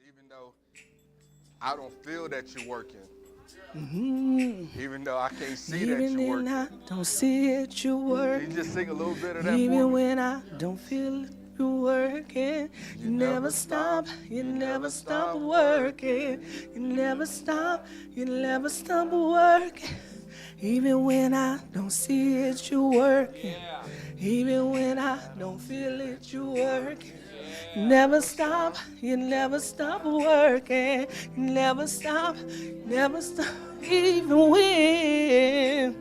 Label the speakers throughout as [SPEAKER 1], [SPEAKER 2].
[SPEAKER 1] Even though I don't feel that you're working,
[SPEAKER 2] Mm-hmm.
[SPEAKER 1] even though I can't see that
[SPEAKER 2] Even
[SPEAKER 1] you're
[SPEAKER 2] when I
[SPEAKER 1] working.
[SPEAKER 2] don't see it, you work.
[SPEAKER 1] Can you just sing a little bit of that for
[SPEAKER 2] Even
[SPEAKER 1] me?
[SPEAKER 2] when I don't feel it, you working.
[SPEAKER 1] You
[SPEAKER 2] You never
[SPEAKER 1] never
[SPEAKER 2] stop.
[SPEAKER 1] stop,
[SPEAKER 2] You
[SPEAKER 1] you
[SPEAKER 2] never
[SPEAKER 1] never
[SPEAKER 2] stop
[SPEAKER 1] stop
[SPEAKER 2] working.
[SPEAKER 1] working.
[SPEAKER 2] You never stop. You never stop working. Even when I don't see it, you working. Even when I don't feel it, you working. You never stop, you never stop working. You never stop, even when.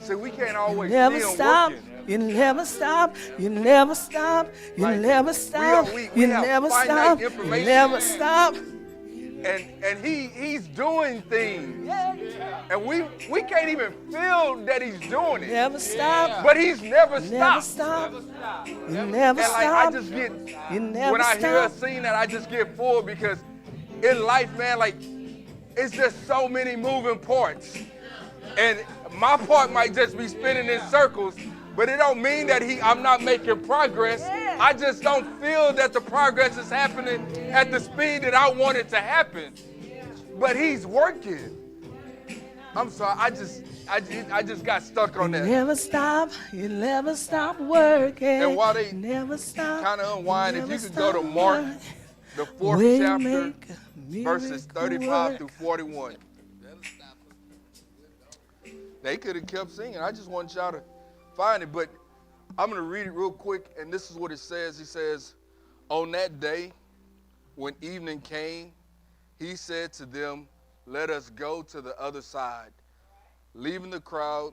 [SPEAKER 1] See, we can't
[SPEAKER 2] You
[SPEAKER 1] always see
[SPEAKER 2] never
[SPEAKER 1] him
[SPEAKER 2] stop,
[SPEAKER 1] working.
[SPEAKER 2] you never stop, you never stop, you
[SPEAKER 1] Like
[SPEAKER 2] never stop,
[SPEAKER 1] we
[SPEAKER 2] you
[SPEAKER 1] have
[SPEAKER 2] never
[SPEAKER 1] finite
[SPEAKER 2] stop, you never
[SPEAKER 1] information,
[SPEAKER 2] stop.
[SPEAKER 1] and he's doing things, and we can't even feel that he's doing
[SPEAKER 2] You
[SPEAKER 1] it,
[SPEAKER 2] never stop,
[SPEAKER 1] but he's never
[SPEAKER 2] you never
[SPEAKER 1] stopped.
[SPEAKER 2] stop, you never
[SPEAKER 1] And like I
[SPEAKER 2] stop,
[SPEAKER 1] just get
[SPEAKER 2] you
[SPEAKER 1] when
[SPEAKER 2] never
[SPEAKER 1] I hear a
[SPEAKER 2] stop.
[SPEAKER 1] scene that I just get full because in life, man, like it's just so many moving parts. And my part might just be spinning in circles, but it don't mean that I'm not making progress. I just don't feel that the progress is happening at the speed that I want it to happen. But he's working. I'm sorry, I just got stuck
[SPEAKER 2] You
[SPEAKER 1] on that.
[SPEAKER 2] you never stop working.
[SPEAKER 1] And while they
[SPEAKER 2] Never stop,
[SPEAKER 1] kind of
[SPEAKER 2] you
[SPEAKER 1] unwind, if
[SPEAKER 2] never
[SPEAKER 1] you could go
[SPEAKER 2] stop
[SPEAKER 1] to Mark,
[SPEAKER 2] working.
[SPEAKER 1] the fourth chapter,
[SPEAKER 2] Waymaker,
[SPEAKER 1] verses
[SPEAKER 2] miracle
[SPEAKER 1] 35 through
[SPEAKER 2] work.
[SPEAKER 1] 41. They could have kept singing. I just want y'all to find it, but I'm going to read it real quick, and this is what it says. He says, on that day, when evening came, he said to them, let us go to the other side. Leaving the crowd,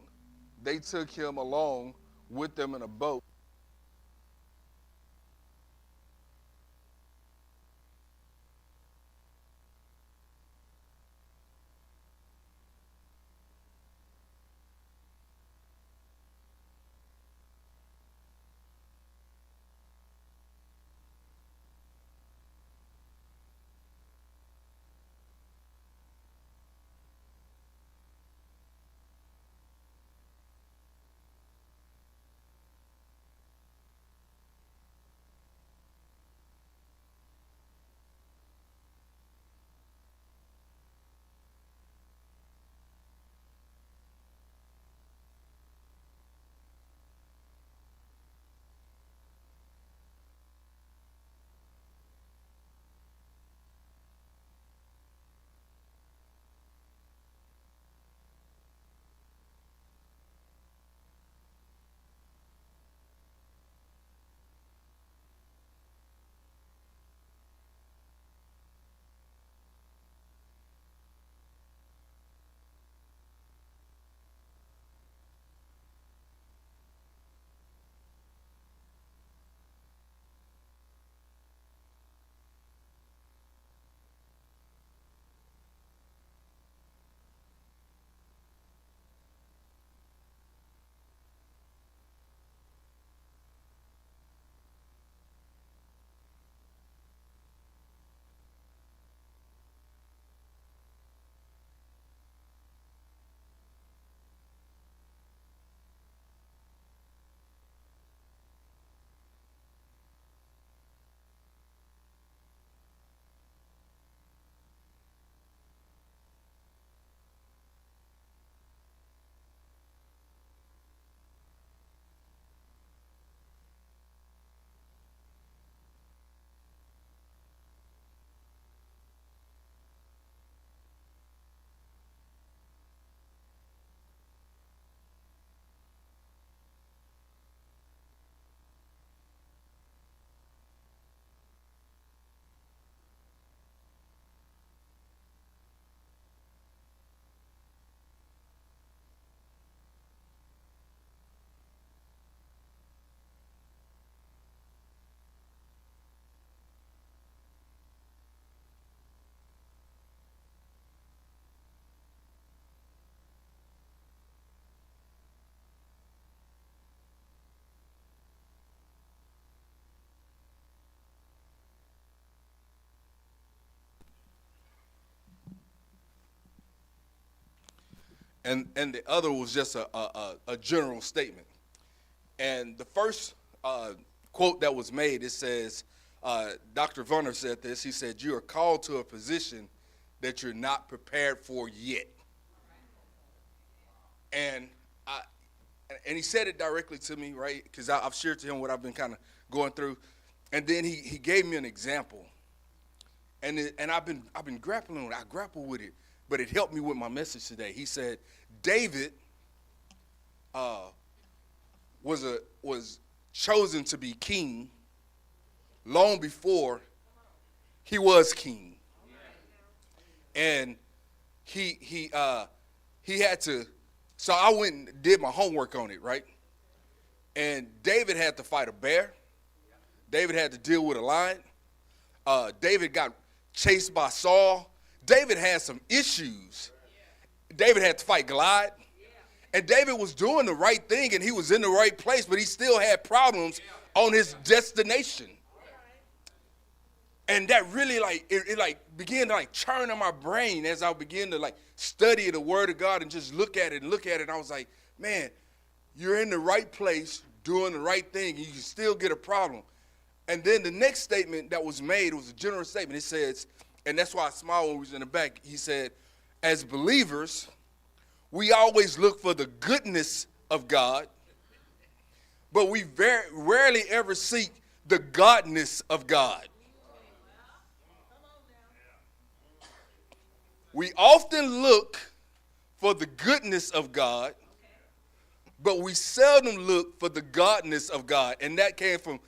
[SPEAKER 1] they took him along with them in a boat. And the other was just a general statement. And the first quote that was made. It says, Dr. Vunner said this. He said, "You are called to a position that you're not prepared for yet." And he said it directly to me, right? Because I've shared to him what I've been kind of going through. And then he gave me an example. And I've been grappling with it. I grapple with it, but it helped me with my message today. He said, David was chosen to be king long before he was king. And he had to, so I went and did my homework on it, right? And David had to fight a bear. David had to deal with a lion. David got chased by Saul. David had some issues. David had to fight Goliath. And David was doing the right thing, and he was in the right place, but he still had problems on his destination. And that really it began to churn in my brain as I began to study the Word of God and just look at it. And I was like, man, you're in the right place doing the right thing, and you can still get a problem. And then the next statement that was made was a general statement. It says, and that's why I smiled when we was in the back. He said, as believers, we always look for the goodness of God, but we very rarely ever seek the godness of God. We often look for the goodness of God, but we seldom look for the godness of God. And that came from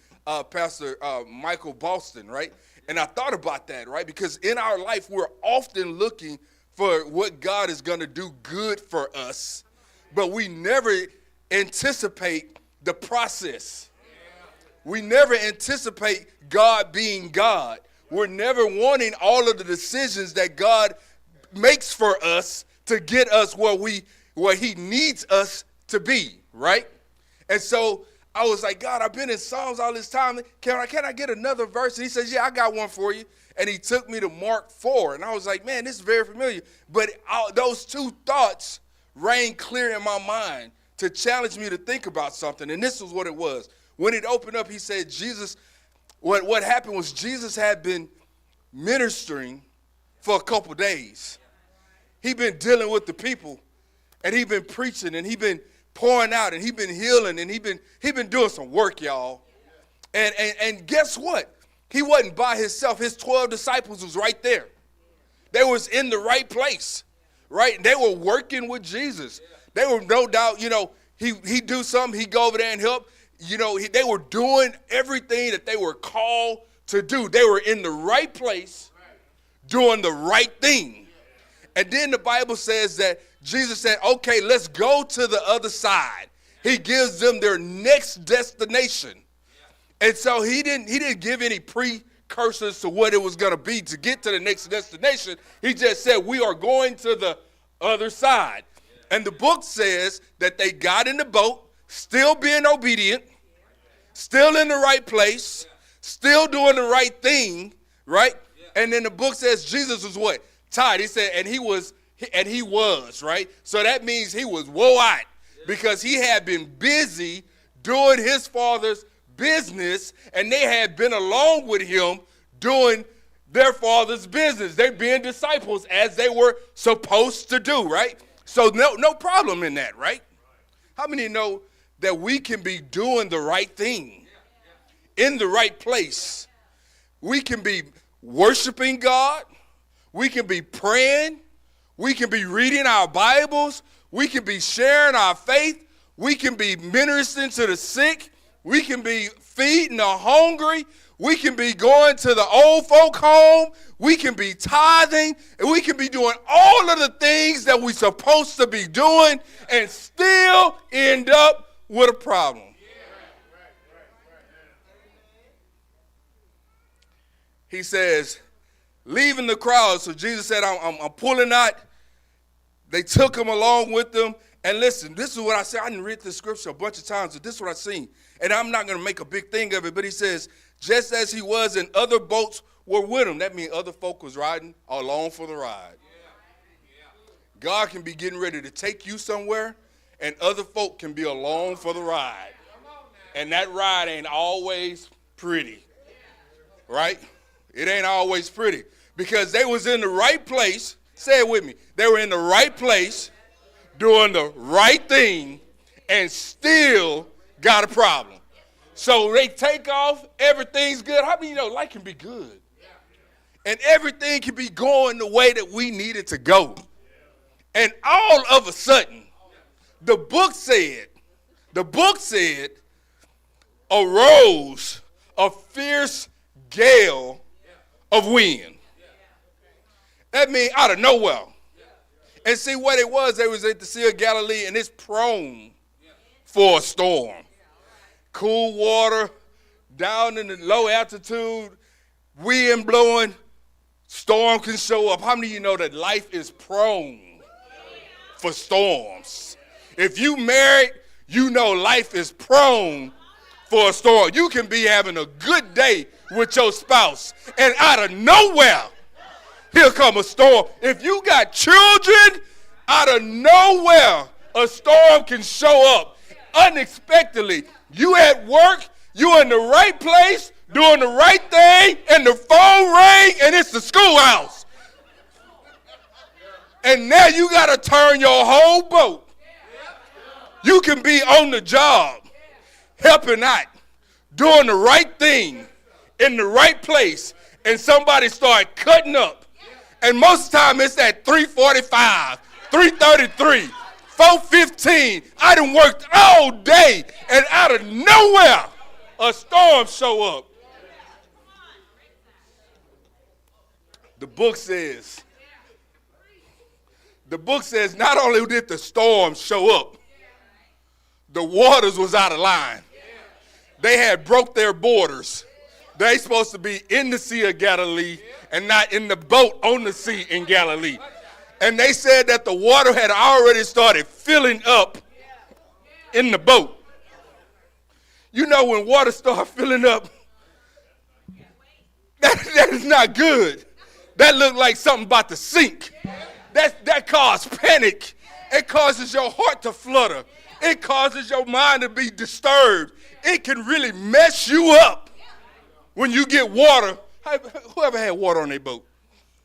[SPEAKER 1] Pastor Michael Boston, right? And I thought about that, right? Because in our life, we're often looking for what God is going to do good for us, but we never anticipate the process. We never anticipate God being God. We're never wanting all of the decisions that God makes for us to get us where he needs us to be, right? And so I was like, God, I've been in Psalms all this time. Can I get another verse? And he says, yeah, I got one for you. And he took me to Mark 4. And I was like, man, this is very familiar. But those two thoughts reigned clear in my mind to challenge me to think about something. And this was what it was. When it opened up, he said, what happened was Jesus had been ministering for a couple days. He'd been dealing with the people, and he'd been preaching, and he'd been pouring out, and he'd been healing, and he'd been doing some work, y'all. And guess what? He wasn't by himself. His 12 disciples was right there. They was in the right place, right? They were working with Jesus. They were no doubt, he do something, he go over there and help. They were doing everything that they were called to do. They were in the right place, doing the right thing. And then the Bible says that Jesus said, okay, let's go to the other side. He gives them their next destination. And so he didn't give any precursors to what it was going to be to get to the next destination. He just said, we are going to the other side. And the book says that they got in the boat, still being obedient, still in the right place, still doing the right thing, right? And then the book says Jesus was what? Tired. He said, and he was, right? So that means he was wore-out because he had been busy doing his father's business, and they had been along with him doing their father's business. They being disciples as they were supposed to do, right? So no problem in that, right? How many know that we can be doing the right thing in the right place? We can be worshiping God. We can be praying. We can be reading our Bibles. We can be sharing our faith. We can be ministering to the sick. We can be feeding the hungry. We can be going to the old folk home. We can be tithing. And we can be doing all of the things that we're supposed to be doing and still end up with a problem. He says, leaving the crowd. So Jesus said, I'm pulling out. They took him along with them. And listen, this is what I said. I didn't read the scripture a bunch of times, but this is what I seen. And I'm not going to make a big thing of it, but he says, just as he was and other boats were with him. That means other folk was riding along for the ride. God can be getting ready to take you somewhere, and other folk can be along for the ride. And that ride ain't always pretty, right? It ain't always pretty because they was in the right place. Say it with me. They were in the right place, doing the right thing, and still got a problem. So they take off, everything's good. How many you know life can be good? And everything can be going the way that we need it to go. And all of a sudden, the book said, arose a fierce gale of wind. That means out of nowhere. And see what it was, they was at the Sea of Galilee, and it's prone for a storm. Cool water, down in the low altitude, wind blowing, storm can show up. How many of you know that life is prone for storms? If you married, you know life is prone for a storm. You can be having a good day with your spouse, and out of nowhere, here come a storm. If you got children, out of nowhere, a storm can show up unexpectedly. You at work, you in the right place, doing the right thing, and the phone rang, and it's the schoolhouse. And now you got to turn your whole boat. You can be on the job, helping out, doing the right thing, in the right place, and somebody start cutting up. And most of the time it's at 3:45, 3:33, 4:15. I done worked all day, and out of nowhere, a storm show up. The book says not only did the storm show up, the waters was out of line. They had broke their borders. They supposed to be in the Sea of Galilee and not in the boat on the sea in Galilee. And they said that the water had already started filling up in the boat. You know when water starts filling up, that is not good. That looked like something about to sink. That caused panic. It causes your heart to flutter. It causes your mind to be disturbed. It can really mess you up when you get water. Whoever had water on their boat?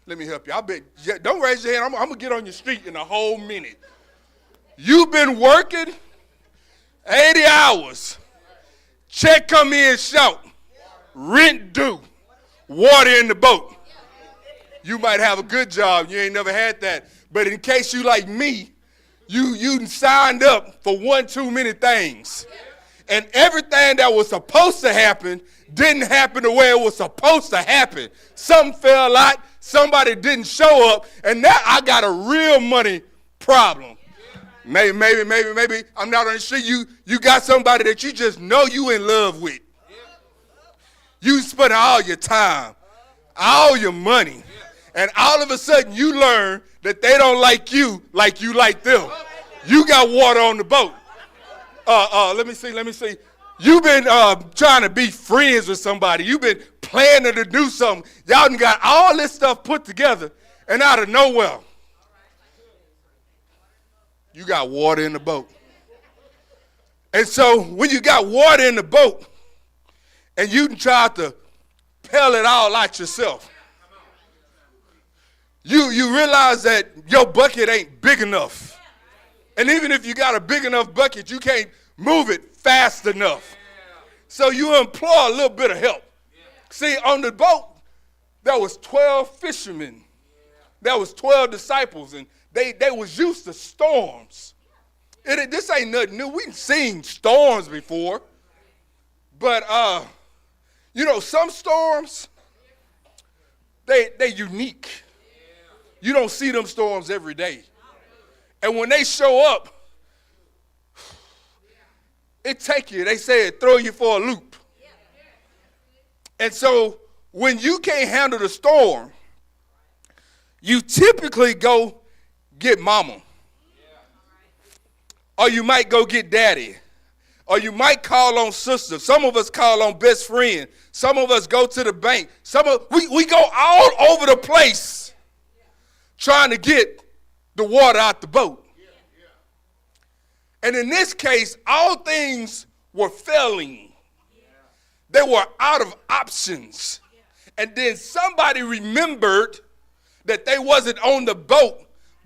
[SPEAKER 1] Let me help you. I bet. Don't raise your hand. I'm going to get on your street in a whole minute. You've been working 80 hours. Check come in, shout. Rent due. Water in the boat. You might have a good job. You ain't never had that. But in case you like me, you signed up for one too many things. And everything that was supposed to happen didn't happen the way it was supposed to happen. Something fell out. Somebody didn't show up. And now I got a real money problem. Maybe I'm not on the street. You got somebody that you just know you in love with. You spend all your time, all your money. And all of a sudden you learn that they don't like you like them. You got water on the boat. Let me see. You've been trying to be friends with somebody. You've been planning to do something. Y'all done got all this stuff put together, and out of nowhere, you got water in the boat. And so when you got water in the boat, and you try to peel it all out yourself, you realize that your bucket ain't big enough. And even if you got a big enough bucket, you can't move it fast enough. So you employ a little bit of help. See, on the boat, there was 12 fishermen. There was 12 disciples, and they was used to storms. This ain't nothing new. We've seen storms before. But, some storms, they unique. You don't see them storms every day. And when they show up, it take you, they say it throw you for a loop. And so when you can't handle the storm, you typically go get mama. Or you might go get daddy. Or you might call on sister. Some of us call on best friend. Some of us go to the bank. We go all over the place trying to get the water out the boat. And in this case, all things were failing. They were out of options. And then somebody remembered that they wasn't on the boat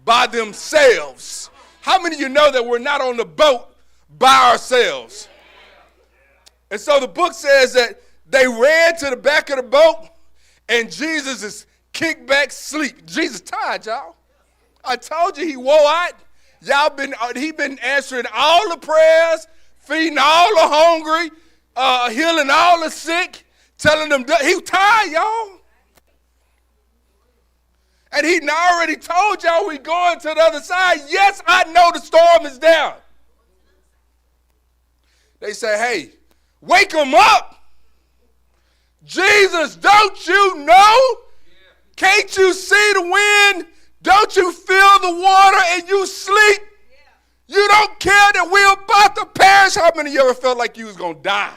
[SPEAKER 1] by themselves. How many of you know that we're not on the boat by ourselves? And so the book says that they ran to the back of the boat, and Jesus is kicked back asleep. Jesus tired, y'all. I told you he wore out. He been answering all the prayers, feeding all the hungry, healing all the sick, telling them he tired, y'all. And he already told y'all we going to the other side. Yes, I know the storm is down. They say, hey, wake him up. Jesus, don't you know? Can't you see the wind? Don't you feel the water and you sleep? You don't care that we're about to perish. How many of you ever felt like you was going to die?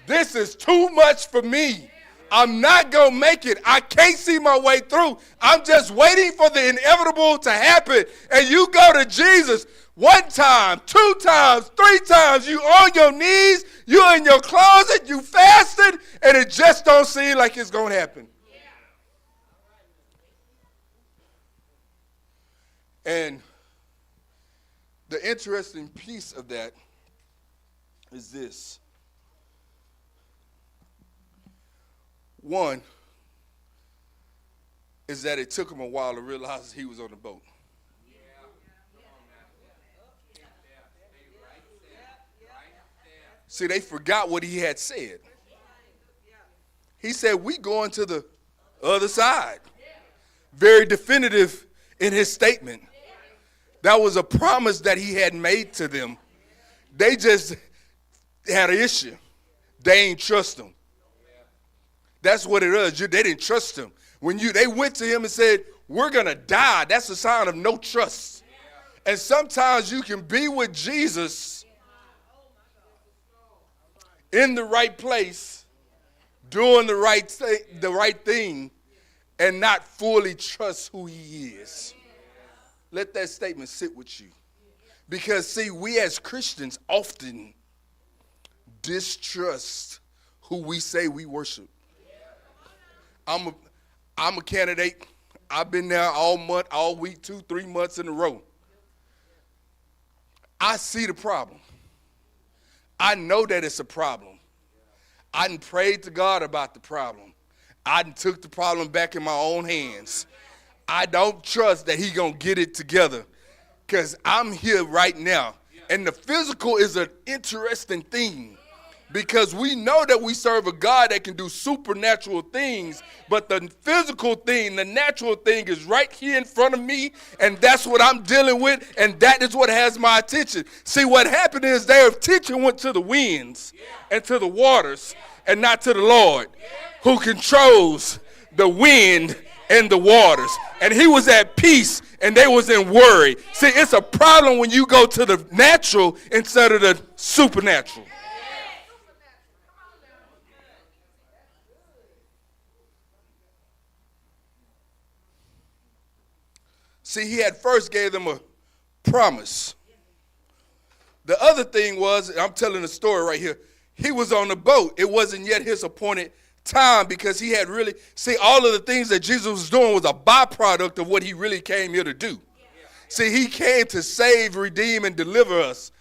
[SPEAKER 1] This is too much for me. I'm not going to make it. I can't see my way through. I'm just waiting for the inevitable to happen. And you go to Jesus 1 time, 2 times, 3 times. You on your knees. You in your closet. You fasted. And it just don't seem like it's going to happen. And the interesting piece of that is this. One is that it took him a while to realize he was on the boat. See, they forgot what he had said. He said, we going to the other side. Very definitive in his statement. That was a promise that he had made to them. They just had an issue. They ain't trust him. That's what it is. They didn't trust him. When they went to him and said, we're going to die, that's a sign of no trust. And sometimes you can be with Jesus in the right place, doing the right thing, and not fully trust who he is. Let that statement sit with you. Because, see, we as Christians often distrust who we say we worship. I'm a candidate. I've been there all month, all week, 2-3 months in a row. I see the problem. I know that it's a problem. I done prayed to God about the problem. I done took the problem back in my own hands. I don't trust that he gonna get it together because I'm here right now. And the physical is an interesting thing because we know that we serve a God that can do supernatural things, but the physical thing, the natural thing is right here in front of me, and that's what I'm dealing with, and that is what has my attention. See, what happened is their attention went to the winds and to the waters and not to the Lord who controls the wind and the waters. And he was at peace and they was in worry. See, it's a problem when you go to the natural instead of the supernatural. See, he had first gave them a promise. The other thing was, I'm telling the story right here, he was on the boat. It wasn't yet his appointed time because he had really, see, all of the things that Jesus was doing was a byproduct of what he really came here to do. See, he came to save, redeem, and deliver us.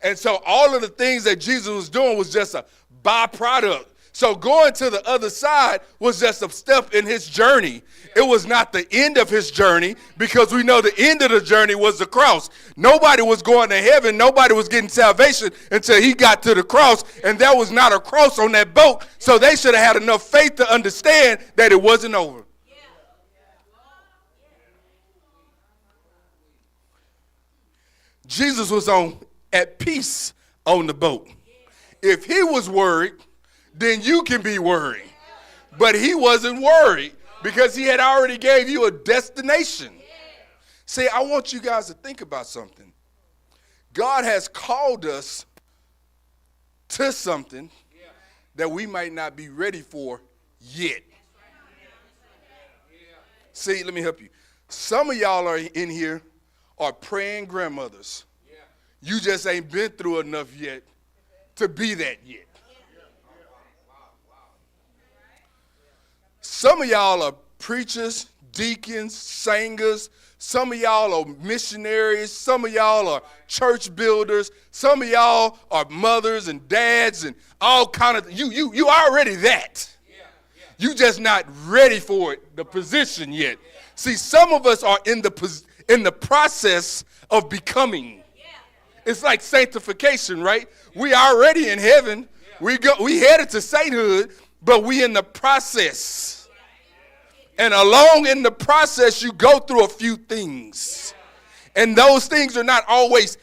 [SPEAKER 1] And so all of the things that Jesus was doing was just a byproduct. So going to the other side was just a step in his journey. It was not the end of his journey because we know the end of the journey was the cross. Nobody was going to heaven. Nobody was getting salvation until he got to the cross. And there was not a cross on that boat. So they should have had enough faith to understand that it wasn't over. Jesus was at peace on the boat. If he was worried, then you can be worried. But he wasn't worried because he had already gave you a destination. See, I want you guys to think about something. God has called us to something that we might not be ready for yet. See, let me help you. Some of y'all are in here are praying grandmothers. You just ain't been through enough yet to be that yet. Some of y'all are preachers, deacons, singers. Some of y'all are missionaries. Some of y'all are church builders. Some of y'all are mothers and dads and all kind of, you already that. You just not ready for it, the position yet. See, some of us are in the process of becoming. It's like sanctification, right? We already in heaven. We headed to sainthood, but we in the process. And along in the process, you go through a few things. And those things are not always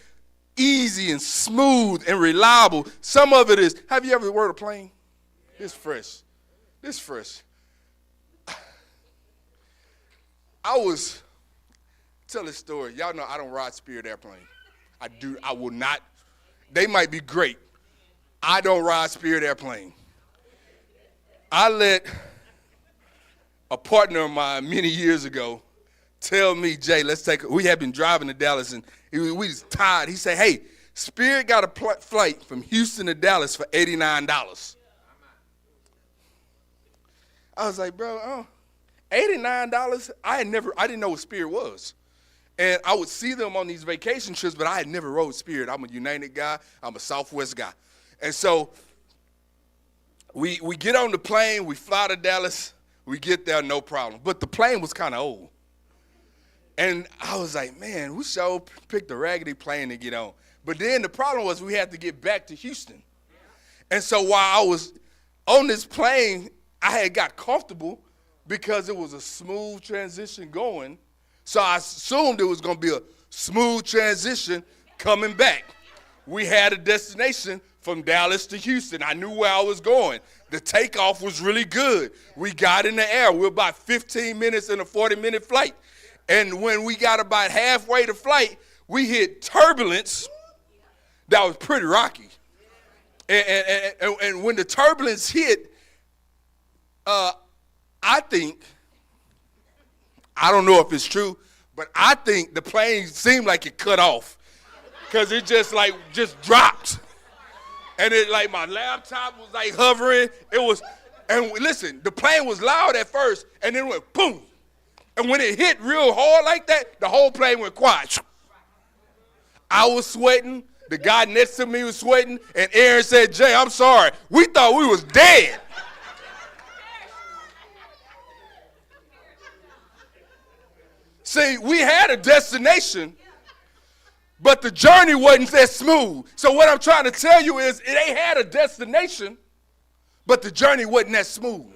[SPEAKER 1] easy and smooth and reliable. Some of it is, have you ever rode a plane? It's fresh. This fresh. Tell this story. Y'all know I don't ride Spirit airplane. I will not. They might be great. I don't ride Spirit airplane. I let a partner of mine many years ago tell me, Jay, we had been driving to Dallas and we was tired. He said, hey, Spirit got a flight from Houston to Dallas for $89. I was like, bro, $89? I didn't know what Spirit was. And I would see them on these vacation trips, but I had never rode Spirit. I'm a United guy. I'm a Southwest guy. And so we get on the plane. We fly to Dallas. We get there, no problem. But the plane was kind of old. And I was like, man, we sure picked a raggedy plane to get on. But then the problem was we had to get back to Houston. And so while I was on this plane, I had got comfortable because it was a smooth transition going. So I assumed it was going to be a smooth transition coming back. We had a destination from Dallas to Houston. I knew where I was going. The takeoff was really good. We got in the air. We were about 15 minutes in a 40-minute flight. And when we got about halfway to flight, we hit turbulence that was pretty rocky. And when the turbulence hit, I don't know if it's true, but I think the plane seemed like it cut off because it just dropped. And it like my laptop was like hovering. And listen, the plane was loud at first and then it went boom. And when it hit real hard like that, the whole plane went quiet. I was sweating. The guy next to me was sweating. And Aaron said, Jay, I'm sorry. We thought we was dead. See, we had a destination, but the journey wasn't that smooth. So what I'm trying to tell you is they had a destination, but the journey wasn't that smooth.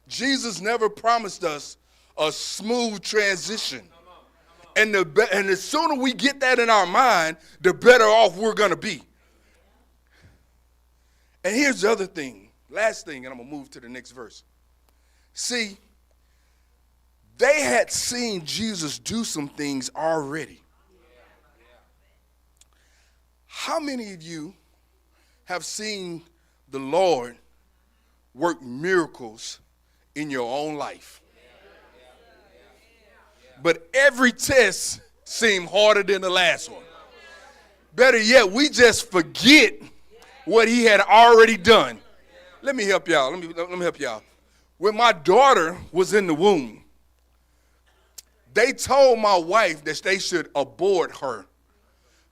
[SPEAKER 1] Jesus never promised us a smooth transition. And the sooner we get that in our mind, the better off we're going to be. And here's the other thing, last thing, and I'm going to move to the next verse. See, they had seen Jesus do some things already. How many of you have seen the Lord work miracles in your own life? But every test seemed harder than the last one. Better yet, we just forget what he had already done. Let me help y'all. Let me help y'all. When my daughter was in the womb, they told my wife that they should abort her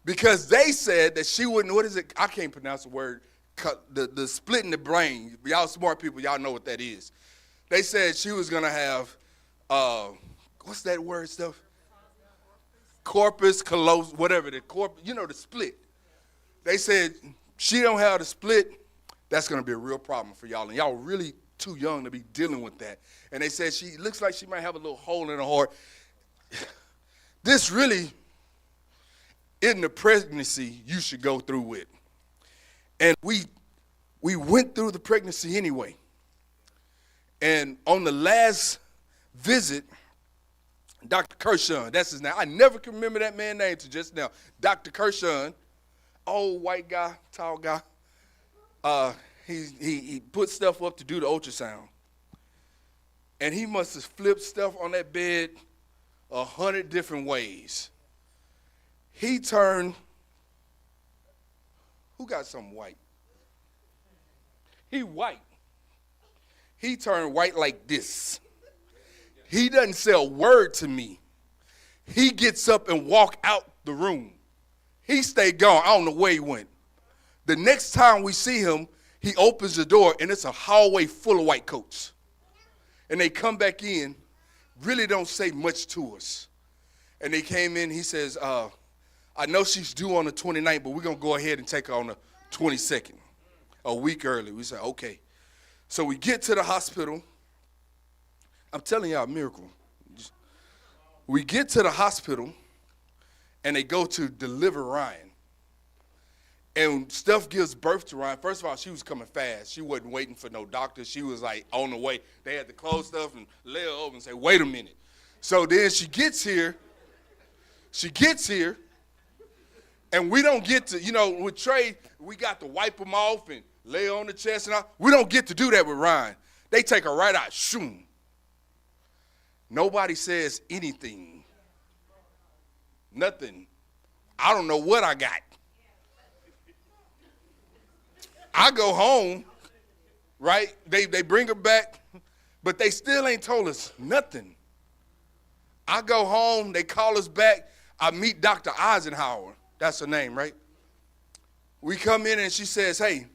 [SPEAKER 1] because they said that she wouldn't, what is it? I can't pronounce the word, the splitting the brain. Y'all smart people, y'all know what that is. They said she was going to have, what's that word stuff? Corpus callosum, whatever, the split. They said she don't have the split, that's going to be a real problem for y'all. And y'all really too young to be dealing with that. And they said she looks like she might have a little hole in her heart. This really isn't a pregnancy you should go through with. And we went through the pregnancy anyway. And on the last visit, Dr. Kershon, that's his name. I never can remember that man's name till just now. Dr. Kershon, old white guy, tall guy. He put stuff up to do the ultrasound. And he must have flipped stuff on that bed 100 different ways. He turned, who got something white? He white. He turned white like this. He doesn't say a word to me. He gets up and walk out the room. He stayed gone. I don't know where he went. The next time we see him, he opens the door, and it's a hallway full of white coats. And they come back in, really don't say much to us. And they came in, he says, I know she's due on the 29th, but we're going to go ahead and take her on the 22nd, a week early. We said, okay. So we get to the hospital. I'm telling y'all a miracle. We get to the hospital, and they go to deliver Ryan. And Steph gives birth to Ryan. First of all, she was coming fast. She wasn't waiting for no doctor. She was like on the way. They had to close stuff and lay her over and say, wait a minute. So then she gets here, and we don't get to, with Trey, we got to wipe him off and lay her on the chest and all. We don't get to do that with Ryan. They take her right out, shoom. Nobody says anything. Nothing. I don't know what I got. I go home, right? They bring her back, but they still ain't told us nothing. I go home, they call us back. I meet Dr. Eisenhower. That's her name, right? We come in and she says, hey,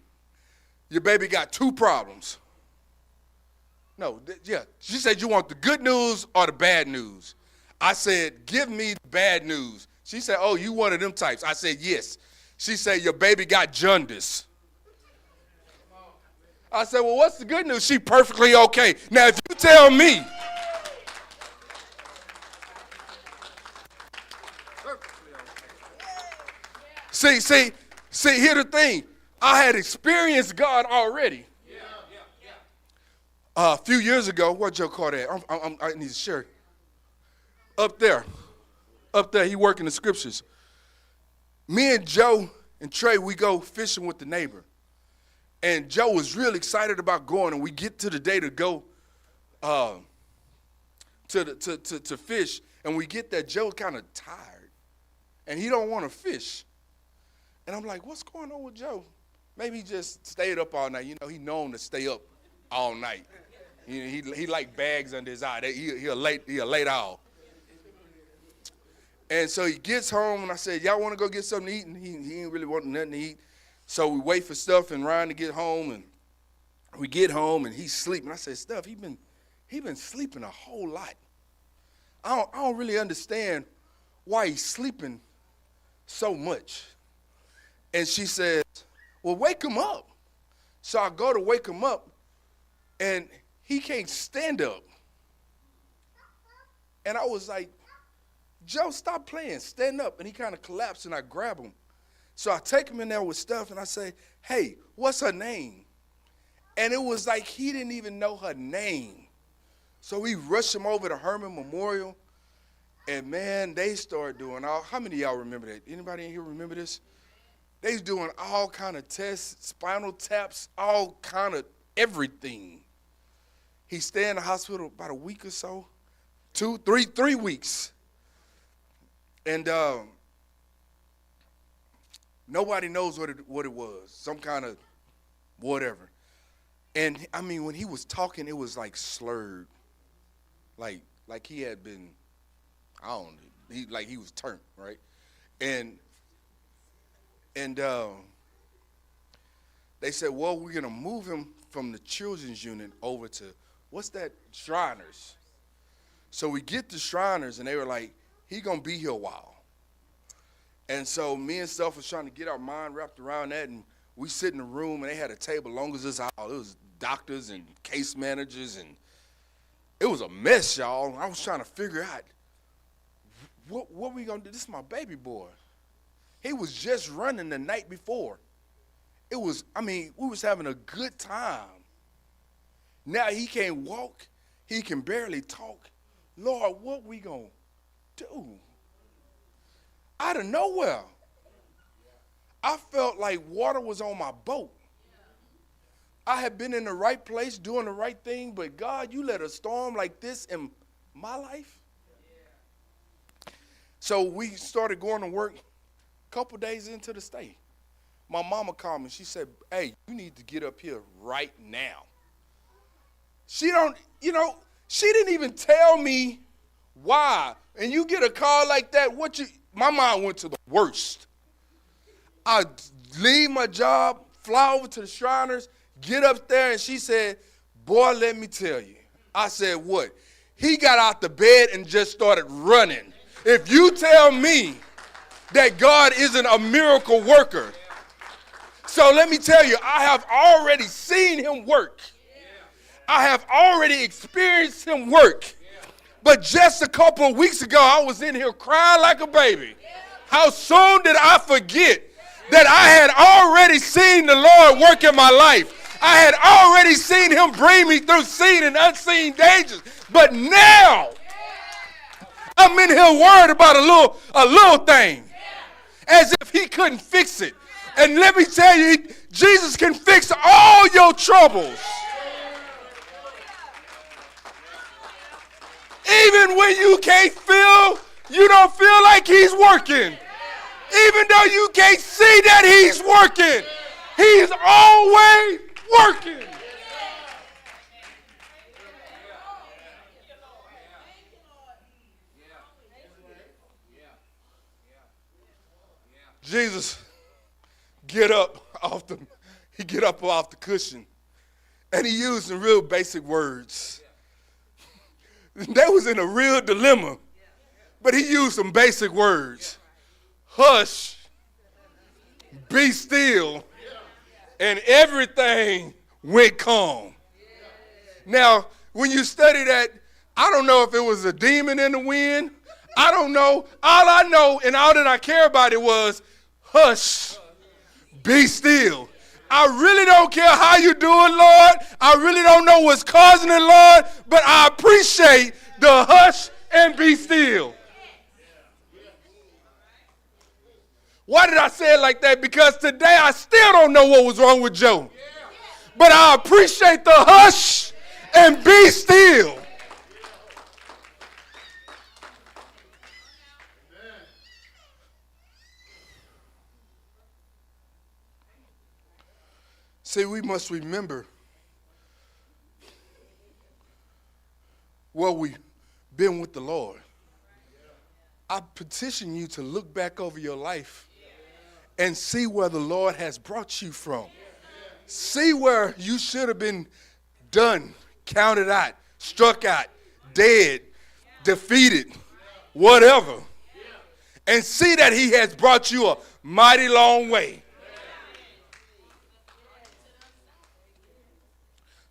[SPEAKER 1] your baby got two problems. No, she said, you want the good news or the bad news? I said, give me the bad news. She said, oh, you one of them types. I said, yes. She said, your baby got jaundice. I said, well, what's the good news? She perfectly okay. Now, if you tell me. See, here's the thing. I had experienced God already. A few years ago, what Joe called that? I need to share. Up there, he working the scriptures. Me and Joe and Trey, we go fishing with the neighbor. And Joe was real excited about going, and we get to the day to go to fish, and we get there. Joe kind of tired, and he don't want to fish. And I'm like, what's going on with Joe? Maybe he just stayed up all night. He known to stay up all night. He like bags under his eye. He a late owl. And so he gets home, and I said, y'all want to go get something to eat? And he ain't really wanting nothing to eat. So we wait for Steph and Ryan to get home, and we get home, and he's sleeping. I said, Steph, he been sleeping a whole lot. I don't really understand why he's sleeping so much. And she says, well, wake him up. So I go to wake him up, and he can't stand up. And I was like, Joe, stop playing, stand up. And he kind of collapsed, and I grab him. So I take him in there with Steph, and I say, hey, what's her name? And it was like he didn't even know her name. So we rushed him over to Herman Memorial, and, man, they started doing how many of y'all remember that? Anybody in here remember this? They was doing all kind of tests, spinal taps, all kind of everything. He stayed in the hospital about a week or so, 3 weeks. And nobody knows what it was, some kind of whatever. And, I mean, when he was talking, it was like slurred, like he had been, I don't know, like he was turned, right? And they said, well, we're going to move him from the children's unit over to, what's that, Shriners. So we get to Shriners, and they were like, he going to be here a while. And so me and Steph was trying to get our mind wrapped around that, and we sit in the room, and they had a table long as this aisle. It was doctors and case managers, and it was a mess, y'all. I was trying to figure out, what we going to do? This is my baby boy. He was just running the night before. We was having a good time. Now he can't walk. He can barely talk. Lord, what we going to do? Out of nowhere, I felt like water was on my boat. I had been in the right place doing the right thing, but God, you let a storm like this in my life? So we started going to work a couple days into the stay. My mama called me. She said, hey, you need to get up here right now. She didn't even tell me why. And you get a call like that, my mind went to the worst. I leave my job, fly over to the Shriners, get up there, and she said, boy, let me tell you. I said, what? He got out the bed and just started running. If you tell me that God isn't a miracle worker, so let me tell you, I have already seen him work. I have already experienced him work. But just a couple of weeks ago, I was in here crying like a baby. How soon did I forget that I had already seen the Lord work in my life? I had already seen him bring me through seen and unseen dangers. But now, I'm in here worried about a little thing, as if he couldn't fix it. And let me tell you, Jesus can fix all your troubles. Even when you don't feel like he's working. Even though you can't see that he's working, he's always working. Jesus get up off the cushion, and he used some real basic words. They was in a real dilemma, but he used some basic words. Hush, be still, and everything went calm. Now, when you study that, I don't know if it was a demon in the wind. I don't know. All I know and all that I care about it was, hush, be still. I really don't care how you do it, Lord. I really don't know what's causing it, Lord, but I appreciate the hush and be still. Why did I say it like that? Because today I still don't know what was wrong with Joe. But I appreciate the hush and be still. See, we must remember where we've been with the Lord. I petition you to look back over your life and see where the Lord has brought you from. See where you should have been done, counted out, struck out, dead, defeated, whatever. And see that he has brought you a mighty long way.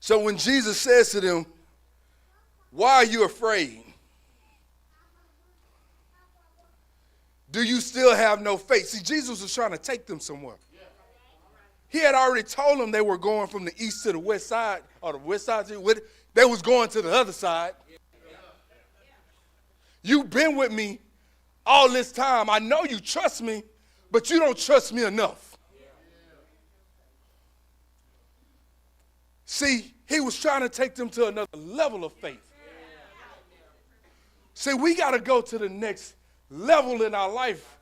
[SPEAKER 1] So when Jesus says to them, why are you afraid? Do you still have no faith? See, Jesus was trying to take them somewhere. He had already told them they were going from the east to the west side, or the west side to they was going to the other side. You've been with me all this time. I know you trust me, but you don't trust me enough. See, he was trying to take them to another level of faith. See, we got to go to the next level in our life.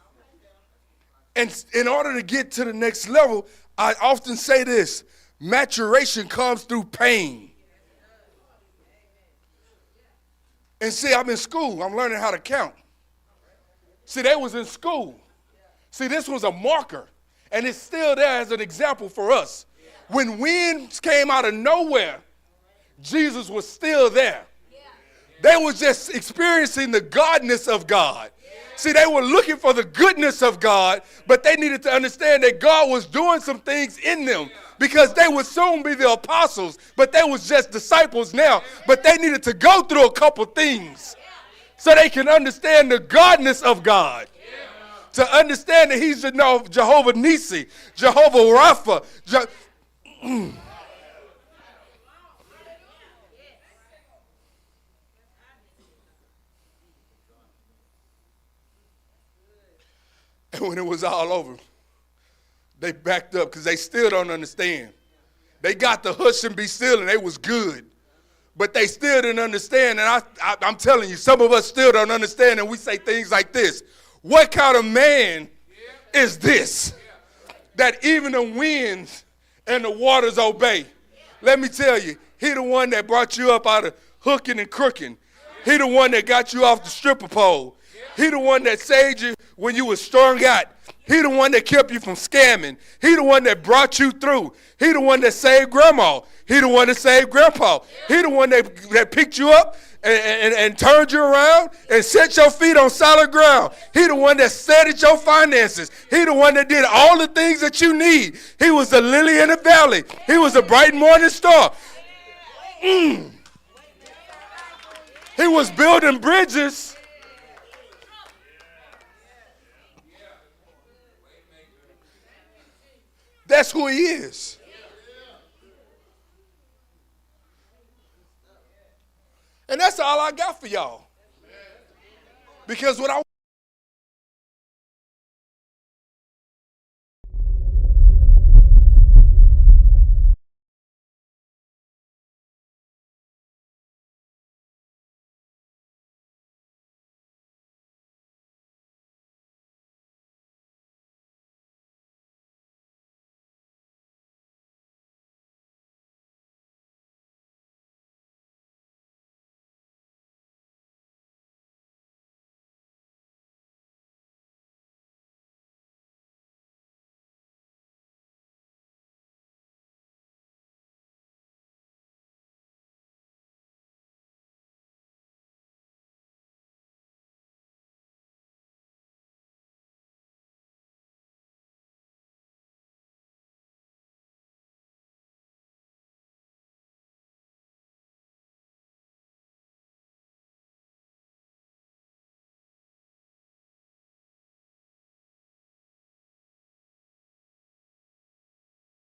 [SPEAKER 1] And in order to get to the next level, I often say this, maturation comes through pain. And see, I'm in school. I'm learning how to count. See, they was in school. See, this was a marker. And it's still there as an example for us. When winds came out of nowhere, Jesus was still there. They were just experiencing the godness of God. See, they were looking for the goodness of God, but they needed to understand that God was doing some things in them because they would soon be the apostles, but they was just disciples now. But they needed to go through a couple things so they can understand the godness of God. To understand that he's Jehovah Nissi, Jehovah Rapha. And when it was all over, they backed up because they still don't understand. They got the hush and be still, and they was good. But they still didn't understand. And I'm telling you, some of us still don't understand, and we say things like this. What kind of man is this? That even the winds and the waters obey. Let me tell you, he the one that brought you up out of hooking and crooking. He the one that got you off the stripper pole. He the one that saved you when you was strung out. He the one that kept you from scamming. He the one that brought you through. He the one that saved grandma. He the one that saved grandpa. He the one that picked you up and turned you around and set your feet on solid ground. He the one that steadied your finances. He the one that did all the things that you need. He was the lily in the valley. He was the bright morning star. He was building bridges. That's who he is. And that's all I got for y'all. Because what I